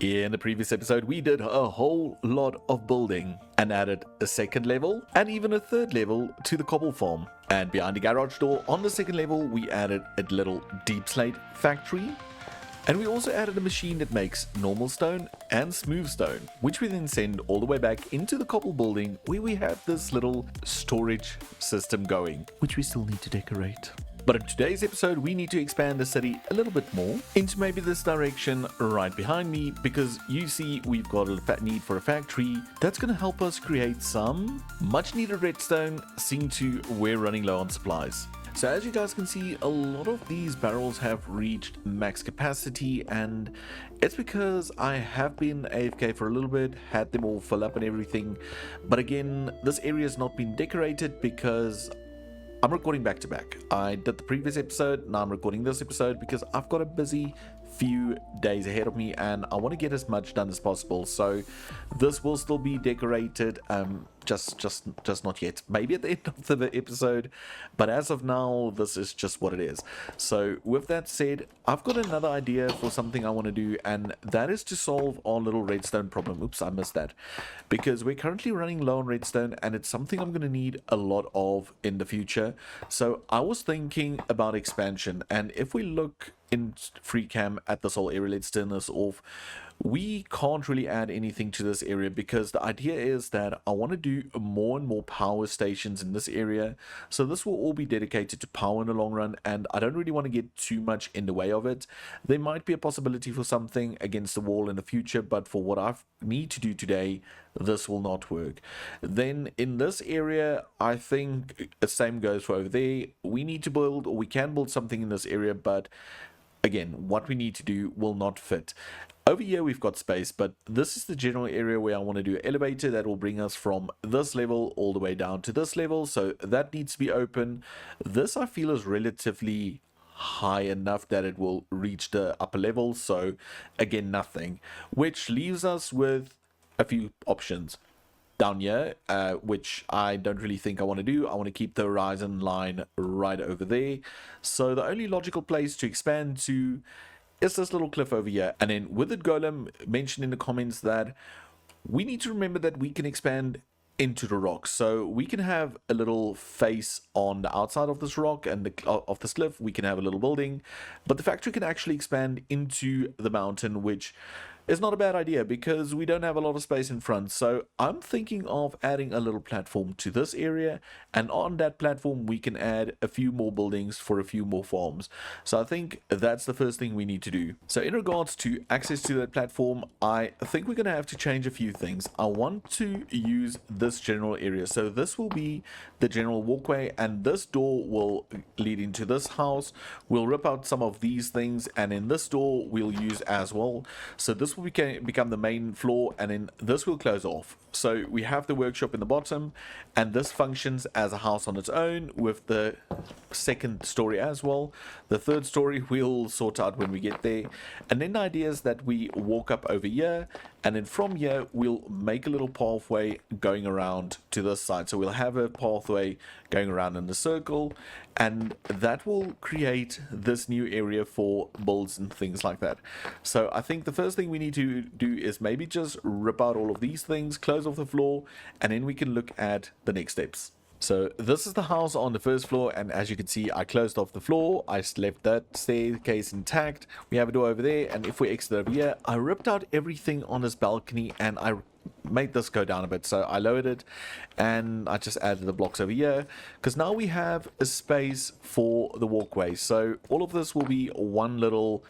In the previous episode, we did a whole lot of building and added a second level and even a third level to the cobble farm. And behind the garage door on the second level, we added a little deep slate factory. And we also added a machine that makes normal stone and smooth stone, which we then send all the way back into the cobble building where we have this little storage system going, which we still need to decorate. But in today's episode, we need to expand the city a little bit more into maybe this direction right behind me, because you see we've got a need for a factory that's going to help us create some much needed redstone, seeing to we're running low on supplies. So as you guys can see, a lot of these barrels have reached max capacity, and it's because I have been AFK for a little bit, had them all fill up and everything. But again, this area has not been decorated because I'm recording back to back. I did the previous episode, now I'm recording this episode because I've got a busy few days ahead of me and I want to get as much done as possible. So this will still be decorated, just not yet. Maybe at the end of the episode, but as of now, this is just what it is. So with that said, I've got another idea for something I want to do, and that is to solve our little redstone problem. Oops, I missed that. Because we're currently running low on redstone and it's something I'm going to need a lot of in the future. So I was thinking about expansion, and if we look in free cam at this whole area, let's turn this off. We can't really add anything to this area because the idea is that I want to do more and more power stations in this area. So this will all be dedicated to power in the long run, and I don't really want to get too much in the way of it. There might be a possibility for something against the wall in the future, but for what I need to do today, this will not work. Then in this area, I think the same goes for over there. We need to build, or we can build something in this area, but again, what we need to do will not fit. Over here we've got space, but this is the general area where I want to do an elevator that will bring us from this level all the way down to this level. So that needs to be open. This I feel is relatively high enough that it will reach the upper level. So again, nothing, which leaves us with a few options down here, which I don't really think I want to do. I want to keep the horizon line right over there. So the only logical place to expand to is this little cliff over here. And then Withered Golem mentioned in the comments that we need to remember that we can expand into the rock. So we can have a little face on the outside of this rock and of this cliff. We can have a little building, but the factory can actually expand into the mountain, which is not a bad idea because we don't have a lot of space in front. So I'm thinking of adding a little platform to this area, and on that platform we can add a few more buildings for a few more farms. So I think that's the first thing we need to do. So in regards to access to that platform, I think we're going to have to change a few things. I want to use this general area. So this will be the general walkway, and this door will lead into this house. We'll rip out some of these things, and in this door we'll use as well. So this will become the main floor, and then this will close off. So we have the workshop in the bottom, and this functions as a house on its own with the second story as well. The third story we'll sort out when we get there. And then the idea is that we walk up over here, and then from here we'll make a little pathway going around to this side. So we'll have a pathway going around in the circle, and that will create this new area for builds and things like that. So I think the first thing we need to do is maybe just rip out all of these things, close off the floor, and then we can look at the next steps. So this is the house on the first floor, and as you can see, I closed off the floor. I left that staircase intact. We have a door over there, and if we exit over here, I ripped out everything on this balcony and I made this go down a bit. So I lowered it and I just added the blocks over here, because now we have a space for the walkway. So all of this will be one little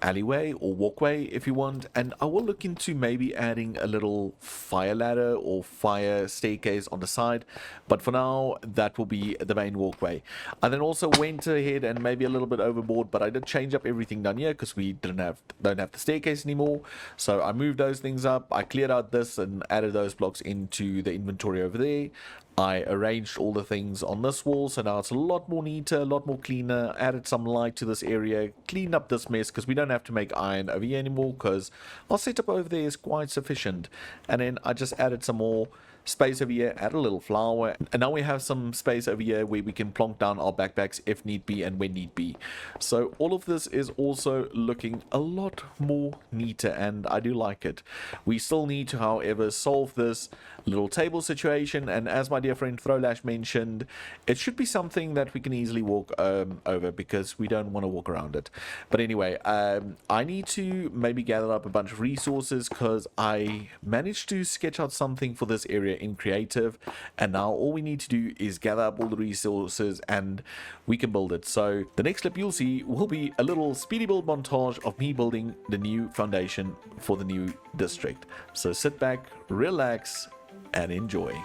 alleyway or walkway if you want, and I will look into maybe adding a little fire ladder or fire staircase on the side, but for now that will be the main walkway. I then also went ahead and maybe a little bit overboard, but I did change up everything down here because we don't have the staircase anymore. So I moved those things up, I cleared out this and added those blocks into the inventory over there. I arranged all the things on this wall, so now it's a lot more neater, a lot more cleaner. Added some light to this area, cleaned up this mess because we don't have to make iron over here anymore because our setup over there is quite sufficient. And then I just added some more space over here, add a little flower, and now we have some space over here where we can plonk down our backpacks if need be and when need be. So all of this is also looking a lot more neater, and I do like it. We still need to, however, solve this little table situation, and as my dear friend Throwlash mentioned, it should be something that we can easily walk over, because we don't want to walk around it. But anyway, I need to maybe gather up a bunch of resources, because I managed to sketch out something for this area in creative, and now all we need to do is gather up all the resources and we can build it. So the next clip you'll see will be a little speedy build montage of me building the new foundation for the new district. So sit back, relax, and enjoy.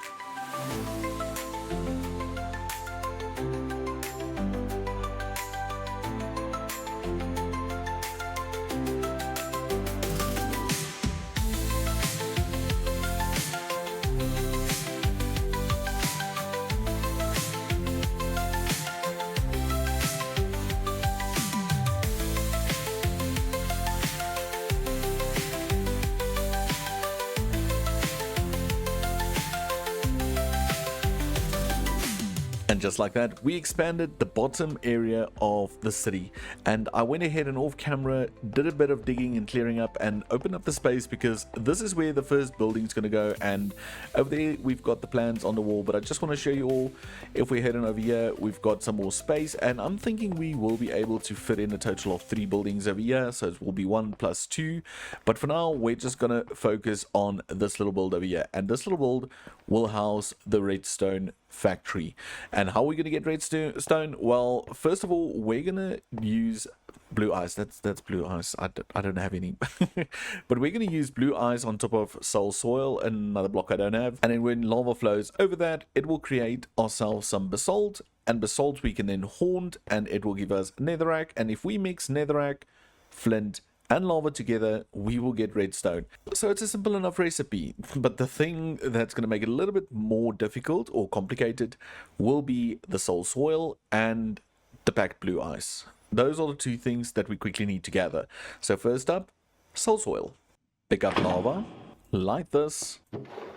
And just like that, we expanded the bottom area of the city, and I went ahead and off camera did a bit of digging and clearing up and opened up the space, because this is where the first building is going to go, and over there we've got the plans on the wall. But I just want to show you all, if we're heading over here, we've got some more space, and I'm thinking we will be able to fit in a total of 3 buildings over here, so it will be 1 plus 2. But for now, we're just going to focus on this little build over here, and this little build will house the redstone factory. And how are we going to get redstone? Well, first of all, we're going to use blue ice. That's blue ice. I don't have any. But we're going to use blue ice on top of soul soil, another block I don't have. And then when lava flows over that, it will create ourselves some basalt. And basalt we can then haunt, and it will give us netherrack. And if we mix netherrack, flint, and lava together, we will get redstone. So it's a simple enough recipe, but the thing that's going to make it a little bit more difficult or complicated will be the soul soil and the packed blue ice. Those are the 2 things that we quickly need to gather. So first up, soul soil. Pick up lava, like this,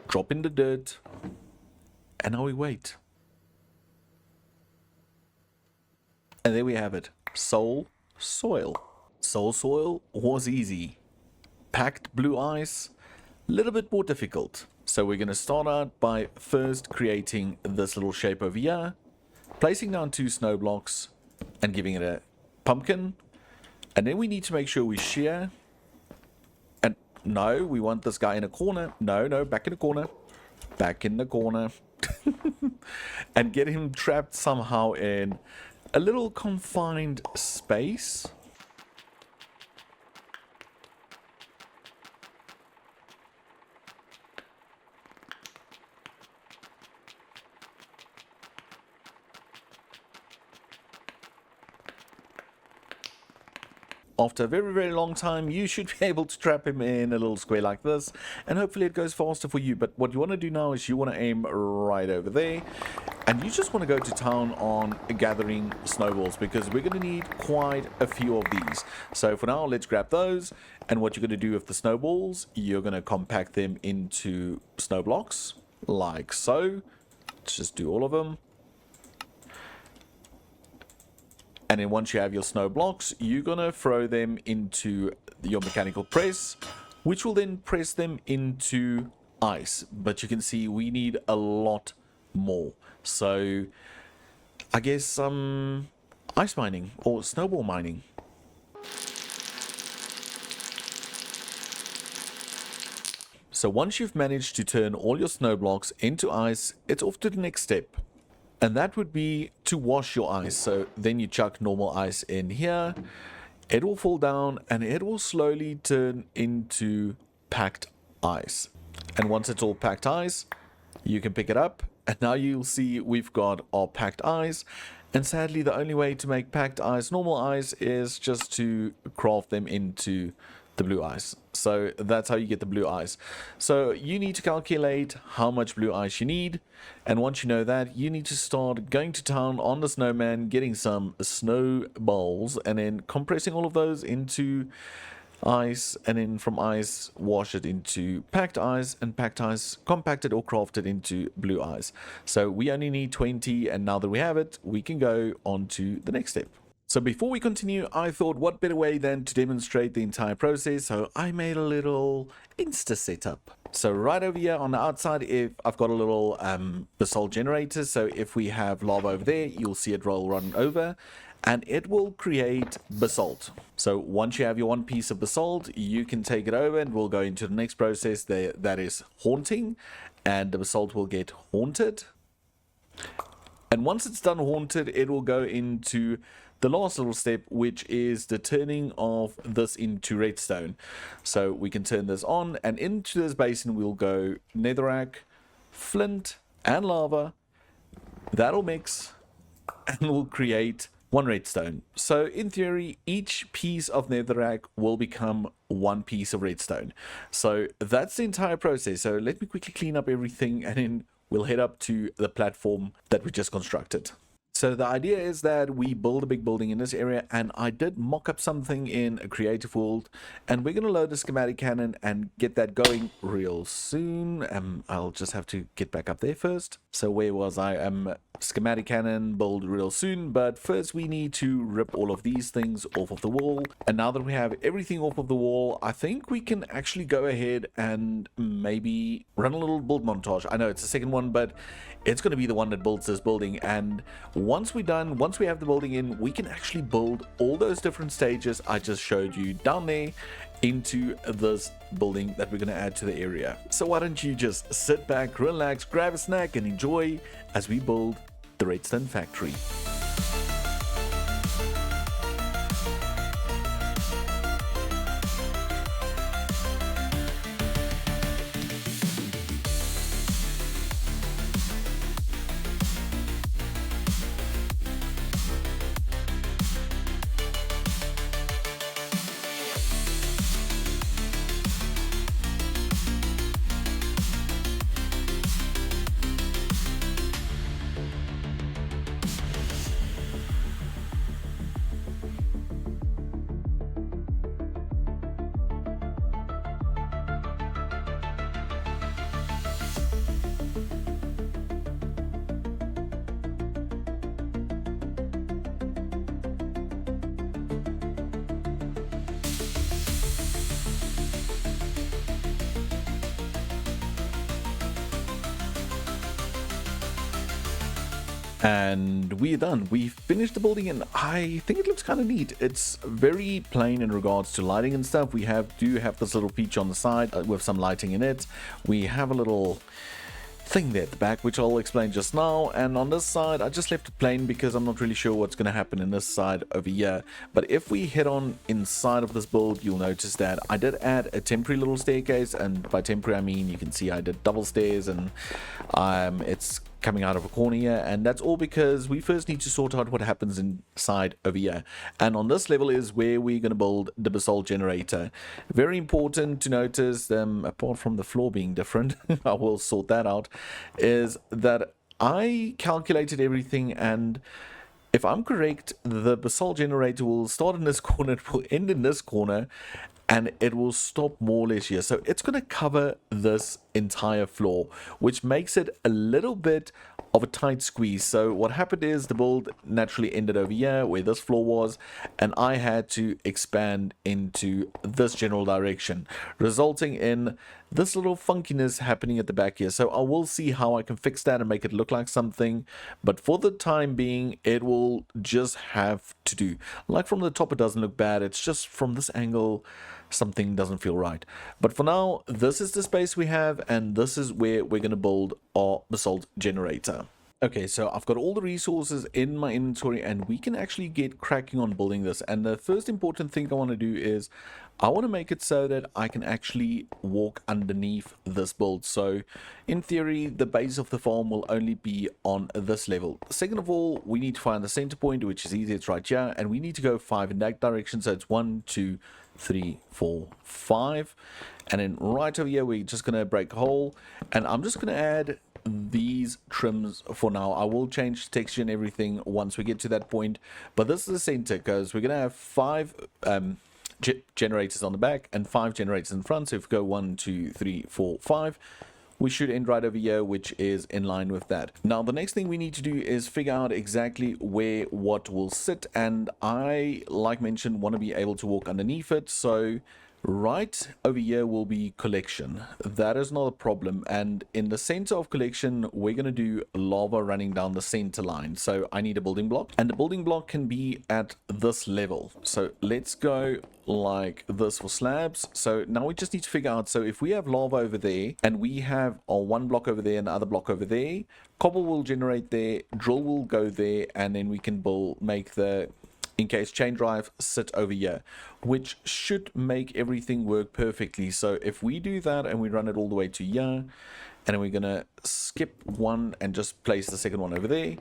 drop in the dirt, and now we wait. And there we have it, soul soil. Soul soil was easy. Packed blue ice, a little bit more difficult. So we're going to start out by first creating this little shape over here, placing down 2 snow blocks and giving it a pumpkin. And then we need to make sure we shear. And no, we want this guy in a corner. No, back in the corner. Back in the corner. And get him trapped somehow in a little confined space. After a very, very long time, you should be able to trap him in a little square like this, and hopefully it goes faster for you. But what you want to do now is you want to aim right over there, and you just want to go to town on gathering snowballs, because we're going to need quite a few of these. So for now, let's grab those, and what you're going to do with the snowballs, you're going to compact them into snow blocks, like so. Let's just do all of them. And then once you have your snow blocks, you're going to throw them into your mechanical press, which will then press them into ice. But you can see we need a lot more. So I guess ice mining or snowball mining. So once you've managed to turn all your snow blocks into ice, it's off to the next step. And that would be to wash your ice. So then you chuck normal ice in here. It will fall down and it will slowly turn into packed ice. And once it's all packed ice, you can pick it up. And now you'll see we've got our packed ice. And sadly, the only way to make packed ice, normal ice, is just to craft them into the blue ice. So that's how you get the blue ice. So you need to calculate how much blue ice you need, and once you know that, you need to start going to town on the snowman, getting some snowballs, and then compressing all of those into ice, and then from ice wash it into packed ice, and packed ice compacted or crafted into blue ice. So we only need 20, and now that we have it, we can go on to the next step. So before we continue, I thought what better way than to demonstrate the entire process, so I made a little Insta setup. So right over here on the outside, if I've got a little basalt generator, so if we have lava over there, you'll see it roll run over, and it will create basalt. So once you have your one piece of basalt, you can take it over and we'll go into the next process there, that is haunting, and the basalt will get haunted. And once it's done haunted, it will go into the last little step, which is the turning of this into redstone. So we can turn this on, and into this basin we'll go netherrack, flint, and lava. That'll mix, and we'll create one redstone. So in theory, each piece of netherrack will become one piece of redstone. So that's the entire process. So let me quickly clean up everything, and then we'll head up to the platform that we just constructed. So the idea is that we build a big building in this area, and I did mock up something in a creative world, and we're going to load the schematic cannon and get that going real soon. I'll just have to get back up there first. So where was I? Schematic cannon, build real soon, but first we need to rip all of these things off of the wall. And now that we have everything off of the wall, I think we can actually go ahead and maybe run a little build montage. I know it's the second one, but it's going to be the one that builds this building. And once we're done, once we have the building in, we can actually build all those different stages I just showed you down there into this building that we're going to add to the area. So why don't you just sit back, relax, grab a snack, and enjoy as we build the redstone factory. And we're done. We've finished the building, and I think it looks kind of neat. It's very plain in regards to lighting and stuff. We do have this little feature on the side with some lighting in it. We have a little thing there at the back, which I'll explain just now. And on this side, I just left it plain because I'm not really sure what's going to happen in this side over here. But if we head on inside of this build, you'll notice that I did add a temporary little staircase, and by temporary I mean you can see I did double stairs, and it's coming out of a corner here, and that's all because we first need to sort out what happens inside over here. And on this level is where we're going to build the basalt generator. Very important to notice, apart from the floor being different, I will sort that out, is that I calculated everything, and if I'm correct, the basalt generator will start in this corner, it will end in this corner, and it will stop more or less here. So it's going to cover this entire floor, which makes it a little bit of a tight squeeze. So what happened is the build naturally ended over here where this floor was, and I had to expand into this general direction, resulting in this little funkiness happening at the back here. So I will see how I can fix that and make it look like something, but for the time being it will just have to do. Like from the top it doesn't look bad, it's just from this angle something doesn't feel right. But for now, this is the space we have, and this is where we're going to build our basalt generator. Okay, so I've got all the resources in my inventory, and we can actually get cracking on building this. And the first important thing I want to do is I want to make it so that I can actually walk underneath this build. So in theory, the base of the farm will only be on this level. Second of all, we need to find the center point, which is easy, it's right here, and we need to go 5 in that direction. So it's 1, 2, 3, 4, 5, and then right over here we're just going to break a hole, and I'm just going to add these trims for now. I will change texture and everything once we get to that point, but this is the center because we're going to have 5 generators on the back and 5 generators in front. So if we go 1, 2, 3, 4, 5, we should end right over here, which is in line with that. Now, the next thing we need to do is figure out exactly where what will sit. And I, like mentioned, want to be able to walk underneath it. So right over here will be collection. That is not a problem. And in the center of collection, we're going to do lava running down the center line. So I need a building block, and the building block can be at this level. So let's go like this for slabs. So now we just need to figure out, so if we have lava over there and we have one block over there and the other block over there, cobble will generate there, drill will go there, and then we can make the in case chain drive sit over here, which should make everything work perfectly. So if we do that and we run it all the way to here, and then we're gonna skip 1 and just place the second one over there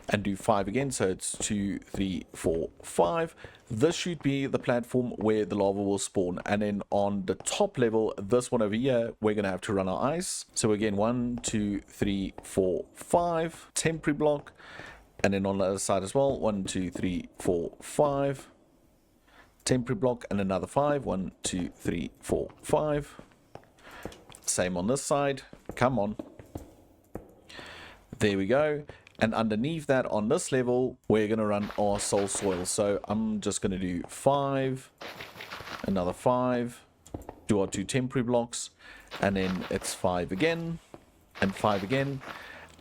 and do 5 again, so it's 2, 3, 4, 5. This should be the platform where the lava will spawn. And then on the top level, this one over here, we're gonna have to run our ice. So again, 1, 2, 3, 4, 5 temporary block. And then on the other side as well, 1, 2, 3, 4, 5 temporary block, and another 5. 1, 2, 3, 4, 5. Same on this side. Come on. There we go. And underneath that, on this level, we're going to run our soul soil. So I'm just going to do 5, another 5, do our 2 temporary blocks, and then it's 5 again, and 5 again.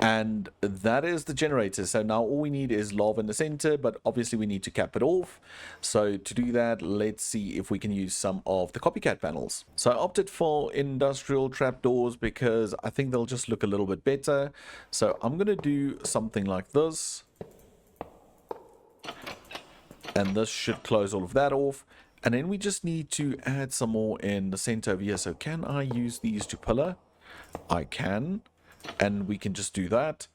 And that is the generator. So now all we need is lava in the center, but obviously we need to cap it off. So to do that, let's see if we can use some of the copycat panels. So I opted for industrial trapdoors because I think they'll just look a little bit better. So I'm going to do something like this. And this should close all of that off. And then we just need to add some more in the center over here. So can I use these to pillar? I can. And we can just do that,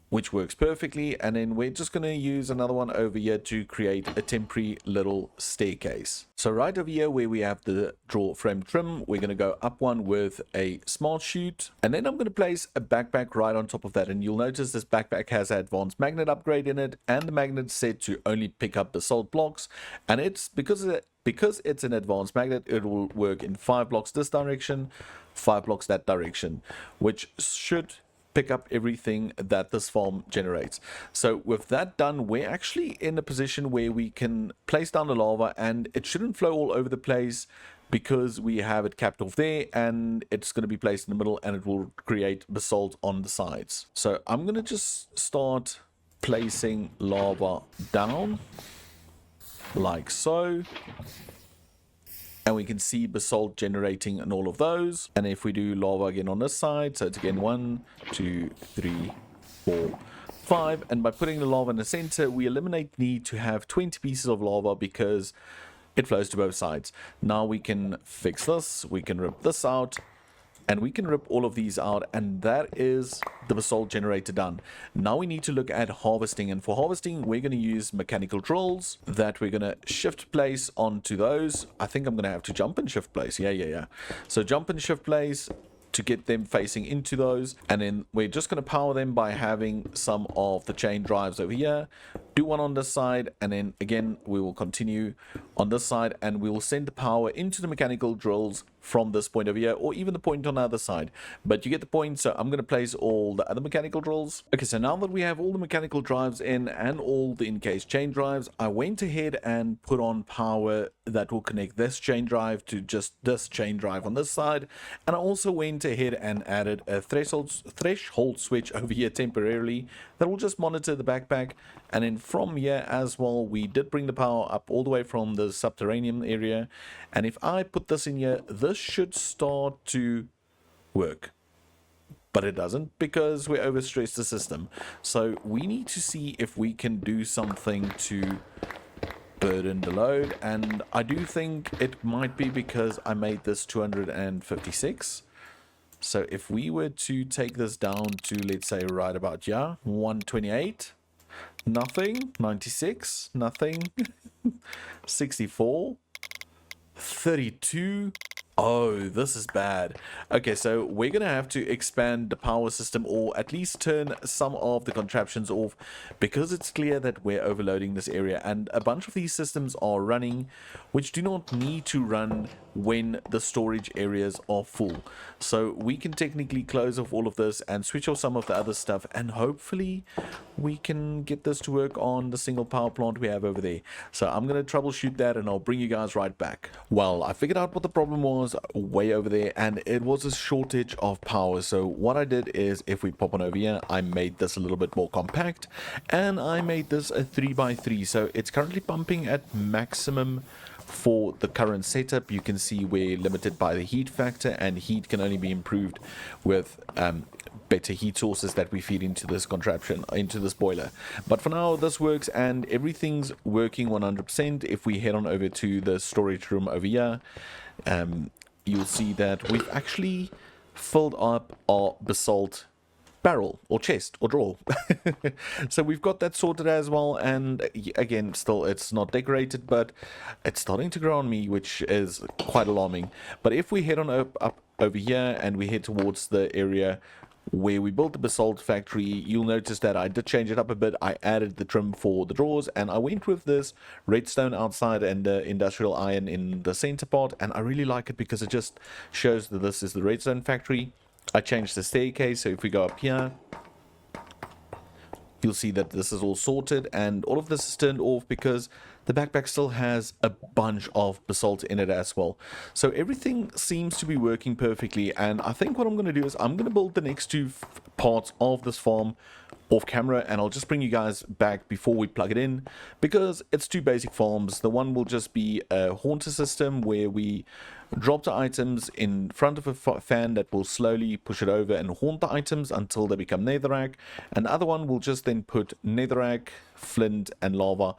which works perfectly. And then we're just going to use another one over here to create a temporary little staircase. So right over here where we have the draw frame trim, we're going to go up one with a smart chute. And then I'm going to place a backpack right on top of that. And you'll notice this backpack has an advanced magnet upgrade in it. And the magnet's set to only pick up basalt blocks. And it's because it's an advanced magnet, it will work in 5 blocks this direction, 5 blocks that direction, which should pick up everything that this farm generates. So with that done, we're actually in a position where we can place down the lava, and it shouldn't flow all over the place because we have it capped off there, and it's going to be placed in the middle, and it will create basalt on the sides. So I'm going to just start placing lava down like so. And we can see basalt generating and all of those. And if we do lava again on this side, so it's again 1, 2, 3, 4, 5. And by putting the lava in the center, we eliminate the need to have 20 pieces of lava because it flows to both sides. Now we can fix this. We can rip this out. And we can rip all of these out, and that is the basalt generator done. Now we need to look at harvesting, and for harvesting we're going to use mechanical drills that we're going to shift place onto those. I think I'm going to have to jump and shift place. Yeah. So jump and shift place to get them facing into those, and then we're just going to power them by having some of the chain drives over here. Do one on this side, and then again we will continue on this side, and we will send the power into the mechanical drills from this point over here, or even the point on the other side. But you get the point. So I'm going to place all the other mechanical drills. Okay, so now that we have all the mechanical drives in and all the in-case chain drives, I went ahead and put on power that will connect this chain drive to just this chain drive on this side. And I also went ahead and added a threshold switch over here temporarily that will just monitor the backpack. And then from here as well, we did bring the power up all the way from the subterranean area. And if I put this in here, this should start to work. But it doesn't because we overstressed the system. So we need to see if we can do something to burden the load. And I do think it might be because I made this 256. So if we were to take this down to, let's say, right about here, 128, nothing, 96, nothing, 64, 32, Oh, this is bad. Okay, so we're going to have to expand the power system or at least turn some of the contraptions off because it's clear that we're overloading this area and a bunch of these systems are running which do not need to run when the storage areas are full. So we can technically close off all of this and switch off some of the other stuff and hopefully we can get this to work on the single power plant we have over there. So I'm going to troubleshoot that and I'll bring you guys right back. Well, I figured out what the problem was way over there and it was a shortage of power. So what I did is, if we pop on over here, I made this a little bit more compact and I made this a 3x3. So it's currently pumping at maximum for the current setup. You can see we're limited by the heat factor and heat can only be improved with better heat sources that we feed into this contraption, into this boiler. But for now this works and everything's working 100%. If we head on over to the storage room over here, you'll see that we've actually filled up our basalt barrel or chest or drawer. So we've got that sorted as well, and again, still it's not decorated, but it's starting to grow on me, which is quite alarming. But if we head on up over here and we head towards the area where we built the basalt factory, you'll notice that I did change it up a bit. I added the trim for the drawers and I went with this redstone outside and the industrial iron in the center part, and I really like it because it just shows that this is the redstone factory. I changed the staircase, so if we go up here, you'll see that this is all sorted and all of this is turned off because the backpack still has a bunch of basalt in it as well. So everything seems to be working perfectly, and I think what I'm going to do is I'm going to build the next two parts of this farm off camera and I'll just bring you guys back before we plug it in because it's two basic farms. The one will just be a haunter system where we drop the items in front of a fan that will slowly push it over and haunt the items until they become netherrack, and the other one will just then put netherrack, flint and lava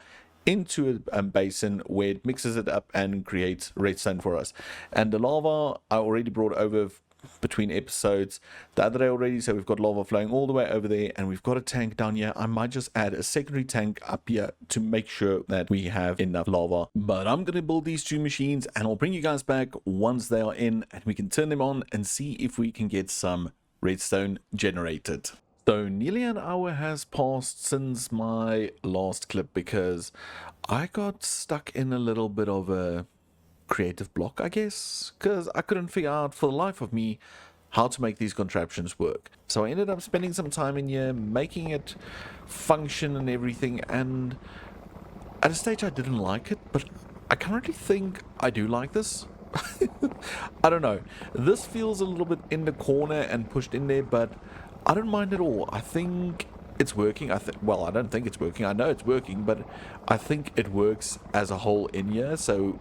into a basin where it mixes it up and creates redstone for us. And the lava I already brought over between episodes the other day already, so we've got lava flowing all the way over there and we've got a tank down here. I might just add a secondary tank up here to make sure that we have enough lava, but I'm gonna build these two machines and I'll bring you guys back once they are in and we can turn them on and see if we can get some redstone generated. So nearly an hour has passed since my last clip because I got stuck in a little bit of a creative block, I guess, because I couldn't figure out for the life of me how to make these contraptions work. So I ended up spending some time in here making it function and everything, and at a stage I didn't like it, but I currently think I do like this. I don't know, this feels a little bit in the corner and pushed in there, but I don't mind at all. I think it's working. Well, I don't think it's working. I know it's working, but I think it works as a whole in here. So,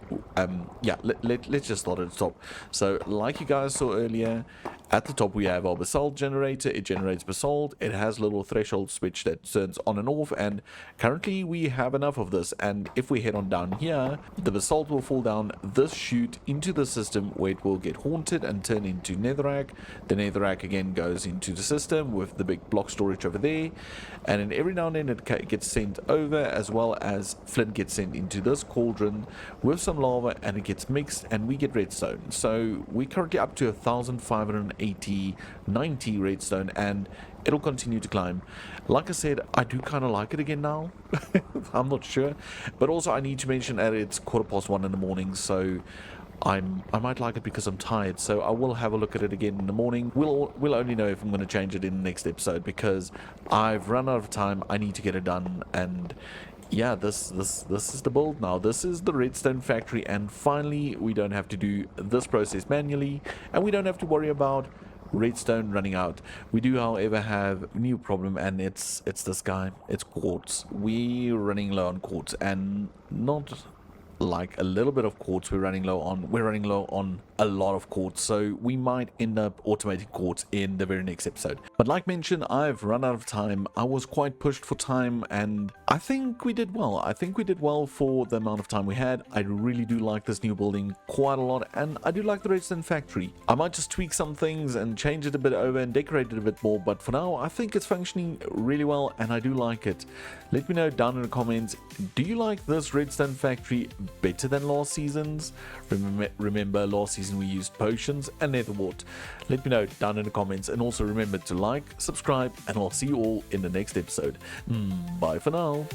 yeah, let's just start at the top. So, like you guys saw earlier, at the top we have our basalt generator. It generates basalt. It has a little threshold switch that turns on and off, and currently we have enough of this. And if we head on down here, the basalt will fall down this chute into the system where it will get haunted and turn into netherrack. The netherrack again goes into the system with the big block storage over there, and then every now and then it gets sent over, as well as flint gets sent into this cauldron with some lava and it gets mixed and we get redstone. So we're currently up to 1,590 redstone and it'll continue to climb. Like I said, I do kind of like it again now. I'm not sure, but also I need to mention that it's 1:15 in the morning, so I might like it because I'm tired, so I will have a look at it again in the morning. We'll only know if I'm going to change it in the next episode because I've run out of time. I need to get it done, and yeah, this is the build now. This is the redstone factory, and finally we don't have to do this process manually, and we don't have to worry about redstone running out. We do, however, have a new problem, and it's this guy. It's quartz. We're running low on quartz, and not like a little bit of quartz we're running low on a lot of quartz, so we might end up automating quartz in the very next episode. But like mentioned, I've run out of time. I was quite pushed for time, and I think we did well. I think we did well for the amount of time we had. I really do like this new building quite a lot, and I do like the redstone factory. I might just tweak some things and change it a bit over and decorate it a bit more, but for now I think it's functioning really well and I do like it. Let me know down in the comments, do you like this redstone factory better than last season's? Remember last season we used potions and nether wart? Let me know down in the comments, and also remember to like, subscribe, and I'll see you all in the next episode. Bye for now.